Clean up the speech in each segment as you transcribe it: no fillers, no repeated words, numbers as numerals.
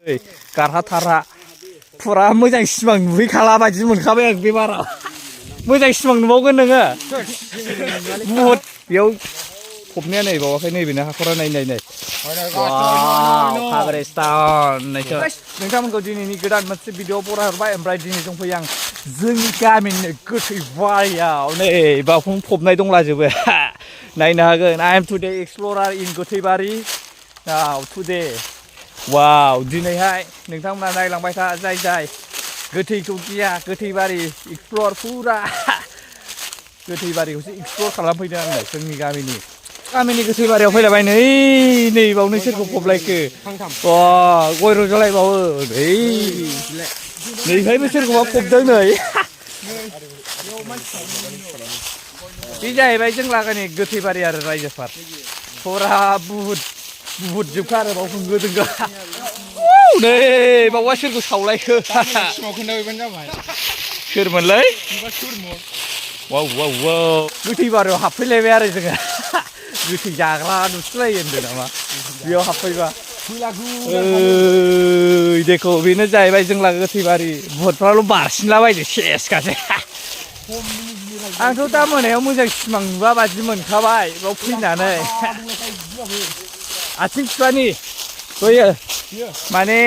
गारहा थारहा फुरा मोजां सिमां नुहैखाला बायदि मोनखाबाय आं बे बाराव मोजां सिमां नुबावगोन नोङो बुहुद बेयाव फबनाया नै बावाखै नैबेनो हाखरा नाय काब्रेस्तान नोंथांमोनखौ दिनैनि गोदान मोनसे भिडिअ बरायहरबाय ओमफ्राय दिनै दंफैयो आं जोंनि गामिनि गोथैबारियाव नै बावखौनो फबनाय दंलाजोबो नायनो हागोन आइ एम टुडे एक्सप्लरार इन गोथैबारि नाउ टुडे वाव दिनैहाय नोंथांमोना नायलांबाय था जाय गोथैखौ गिया गोथैबारि एक्सप्लर फुरा गोथैबारिखौसो एक्सप्लर खालामफैदों आङो जोंनि गामिनि गोथैबारियाव फैलायबाय नै बावनो सोरखौ फबलायखो गय रज'लायबावो नैहायबो सोरखौबा फबदों नै बे जाहैबाय जों लागोनि गोथैबारि आरो रायजोफोर फुरा बुहुद जोबखा आरो बाव होंगो दोंगो नै बावबा सोरखौ सावलायखो सोरमोनलै वाव गोथैबारियाव हाबफैलायबाय आरो जोङो गोथै जाग्रा नुसलायो होनदों नामा बेयाव हाबफैबा देखो बेनो जाहैबाय जोंला गोथैबारि भुटफ्राल' बारसिनलाबायदो सेसखासै आंथ' दा मोनायाव मोजां सिमां नुबा बादि मोनखाबाय बाव फैनानै आथिं बिफानि बैयो माने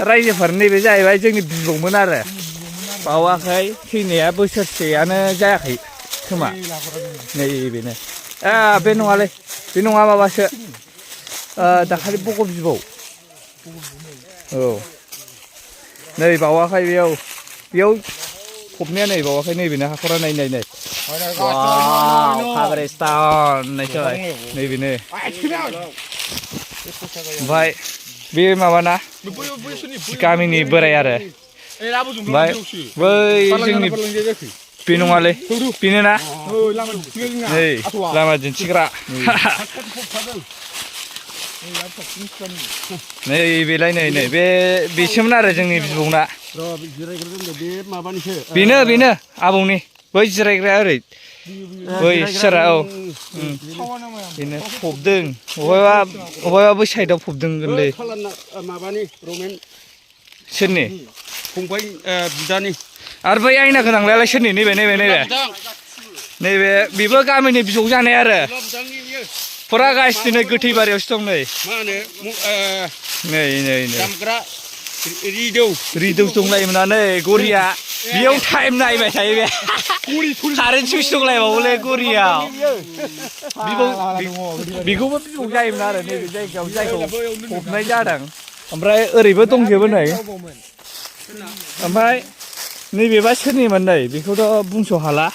रायजोफोर नैबे जाहैबाय जोंनि बिबौमोन आरो बावाखै थैनाया बोसोरसेयानो जायाखै खोमा नैबेनो बे नङालै बे नङा माबासो दाखालि बग' बिबौ औ नै बावाखै बेयाव फबनाया नै बावाखै नैबेनो हाखरा नाय काब्रेस्तान नायसाय नैबेनो ओमफ्राय बे माबाना गामिनि बोराय आरो ओमफ्राय बै जोंनि बे नङालै बेनो ना नै लामा दिन्थिग्रा नै बेलाय नै बेसोमोन आरो जोंनि बिबौना बेनो आबौनि बै जिरायग्राया ओरै बै सियारा बेनो फबदों अबेबा बै साइडआव फबदोंलै सोरनि फंबाय बिदानि आरो बै आयना गोनांलायालाय सोरनि नैबे बेबो गामिनि बिजौ जानाय आरो फुरा गासिनो गोथैबारियावसो दं नै दामग्रा रिदौ दंलायोमोन नै गरिया बेयाव टाइम नायबाय थायो बे कारेन्ट सुइस दंलायबावोलै गरियाव बेखौबो बिबौ जायोमोन आरो नैबे जायगायाव जायखौ फबनाय जादों ओमफ्राय ओरैबो दंजोबो नै ओमफ्राय नैबेबा सोरनिमोन नै बेखौथ' बुंस' हाला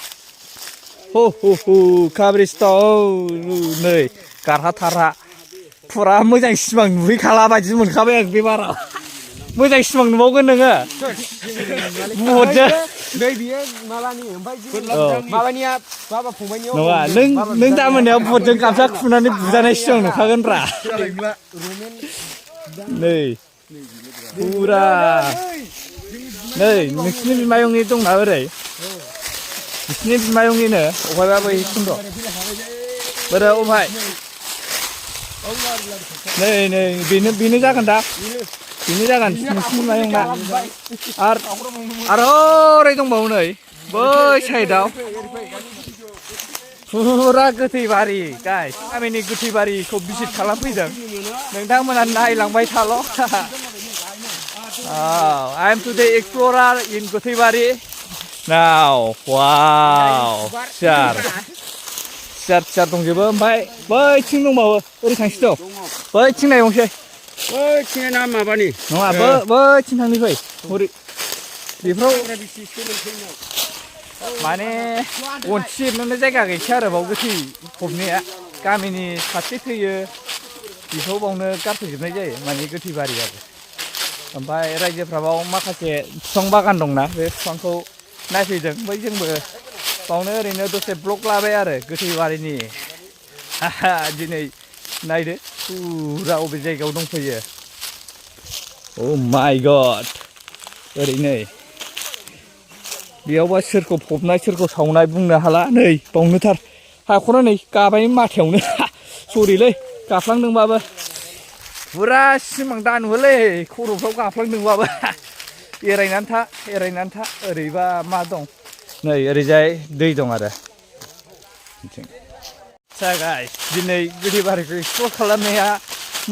काब्रेस्तान नै गारहा थारहा फुरा मोजां सिमां नुहैखाला बायदि मोनखाबाय आं बे बाराव मोजां सिमां नुबावगोन नोङो बुहुदनो नङा नों दा मोनायाव बुहुदजों गामसा खुनानै बुजानाय सिमां नुखागोनब्रा नै फुरा नै नोंसिनि बिमायंनि दंना ओरै नोंसिनि बिमायंनिनो अबहायबा बै सुन्द' बोरो अबहाय नै बेनो जागोन दा बेनो जागोन नोंसिनि बिमायंना आरो ओरै दंबावो नै बै साइडआव फुरा गोथैबारि गाइस गामिनि गोथैबारिखौ भिजिट खालामफैदों नोंथांमोना नायलांबाय थाल' I am today explorer in Gwtwibari. Now, wow, siar dongjobo ओमफ्राय बैथिं दंबावो ओरै थांसै थ' बैथिं नायबावसै बैथिं ना माबानि नङा बैथिं थांनि फै हरै बेफ्राव माने गनथि सिबनोनो जायगा गैसै आरो बाव गोथै फबनाया गामिनि सासे थैयो बेखौ बावनो गारफैजोबनाय जायो माने गोथैबारि आरो ओमफ्राय रायजोफ्रा बाव माखासे बिफां बागान दंना बे बिफांखौ नायफैदों बै जोंबो बावनो ओरैनो दसे ब्लग लाबाय आरो गोथैबारिनि दिनै नायदो फुरा अबे जायगायाव दंफैयो अ माय गड ओरैनो बेयावबा सोरखौ फबनाय सोरखौ सावनाय बुंनो हाला नै बावनोथार हाखरा नै गाबाय माथायावनो सरिलै गाफ्लांदोंबाबो फुरा सिमां दानुहोलै खर'फ्राव गाफ्लांदोंबाबो एरायनानै था ओरैबा मा दं नै ओरैजाय दै दं आरो आदसा गाइस दिनै गोथैबारिखौ एक्सप्लर खालामनाया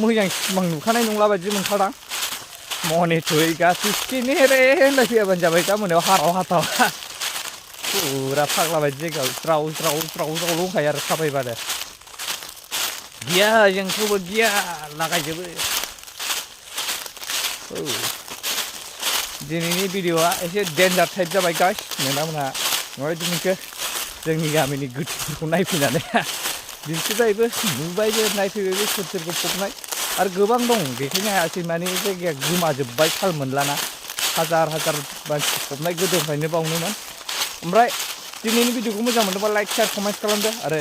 मोजां सिमां नुखानाय नंला बायदि मोनखादां मने थै गासै स्किनेरे होनलाय फैयाबानो जाबाय दा मोनायाव हाराव हाथाव फुरा फाग्ला बायदि जायगायाव ज्राव दंखायो आरो थाबायबानो गिया जोंखौबो गिया लागायजोबो दिनैनि भिडिअआ एसे डेन्जार टाइप जाबाय गाइस नोंथांमोनहा माबायदि मोनखो जोंनि गामिनि गोथैफोरखौ नायफैनानै दिन्थिबायबो नुबायबो नायफैबायबो सोरखौ फबनाय आरो गोबां दं बेखायनो हायासै माने जायगाया गोमाजोब्बाय थाल मोनलाना हाजार मानसि फबनाय गोदोनिफ्रायनो बावनोमोन ओमफ्राय दिनैनि भिडिअखौ मोजां मोनोबा लाइक शेयार कमेन्ट खालामदो आरो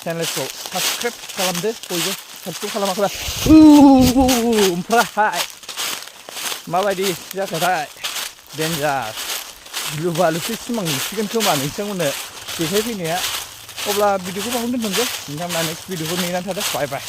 चेनेलखौ साबसक्राइब खालामदो बयबो साबसक्राइब खालामाखैबा ओमफ्राय माबायदि जाखोथाय डेन्जार गिलु बालुसो सिमां नुसिगोन खोमा नोंथांमोननो देखायफैनाया अब्ला भिडिअखौ बावनो दोनथ'नोसै नोंथांमोना नेक्स्ट भिडिअखौ नेनानै थादो बाय बाय